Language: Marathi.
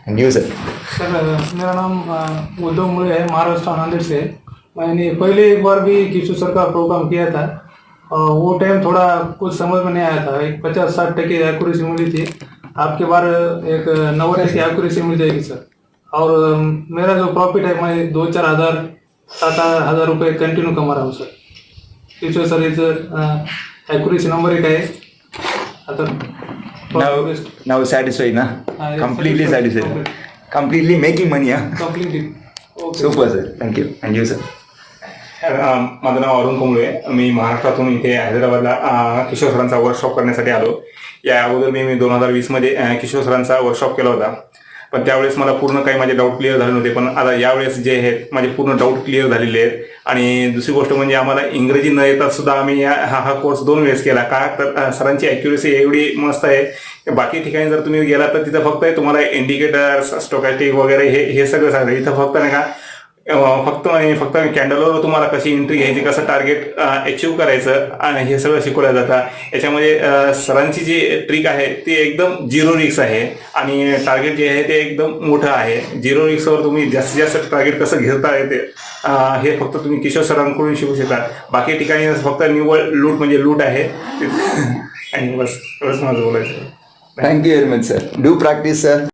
Thank you sir. सर मेरा नाम उद्धव मुळे है, महाराष्ट्र नांदेड़ से। मैंने पहले एक बार भी किशोर सर का प्रोग्राम किया था और वो टाइम थोड़ा कुछ समझ में नहीं आया था। एक 50-60% एक्यूरेसी मिली थी। आपके बार एक 90% एक्यूरेसी मिल जाएगी सर। और मेरा जो प्रॉफिट है मैं 2-4 हज़ार 7-8 हज़ार रुपये कंटिन्यू कमा रहा हूँ sir. Kishore sir is accuracy number 1 है। Now satisfied ना? Completely satisfied. Completely making money हा? Completely. Super sir. Thank you sir. माझं नाव अरुण कुंबळे. मी महाराष्ट्रातून इथे हैदराबादला किशोर सरांचा वर्कशॉप करण्यासाठी आलो. या अगोदर मी 2020 मध्ये किशोर सरांचा वर्कशॉप केला होता, पण त्यावेळेस मला पूर्ण काही माझे डाऊट क्लिअर झाले नव्हते. पण आता यावेळेस जे आहेत माझे पूर्ण डाऊट क्लिअर झालेले आहेत. आणि दुसरी गोष्ट म्हणजे आम्हाला इंग्रजी न येता सुद्धा आम्ही हा कोर्स 2 वेळेस केला. का तर सरांची ॲक्युरेसी एवढी मस्त आहे. बाकी ठिकाणी जर तुम्ही गेला तर तिथं फक्त तुम्हाला इंडिकेटर स्टोकॅस्टिक वगैरे हे सगळं सांगतं. इथं फक्त नाही का फक्त कॅन्डलवर तुम्हाला कशी एंट्री घ्यायची, कसं टार्गेट अचीव करायचं आणि हे सगळं शिकवलं जातं. याच्यामध्ये सरांची जी ट्रिक आहे ती एकदम 0 रिस्क आहे आणि टार्गेट जे आहे ते एकदम मोठं आहे. 0 रिस्कवर तुम्ही जास्तीत जास्त टार्गेट कसं घेता येते हे फक्त तुम्ही किशोर सरांकडून शिकू शकता. बाकी ठिकाणी फक्त निव्वळ लूट म्हणजे लूट आहे. आणि बस माझं बोलायचं. Thank you very much sir. Do practice sir.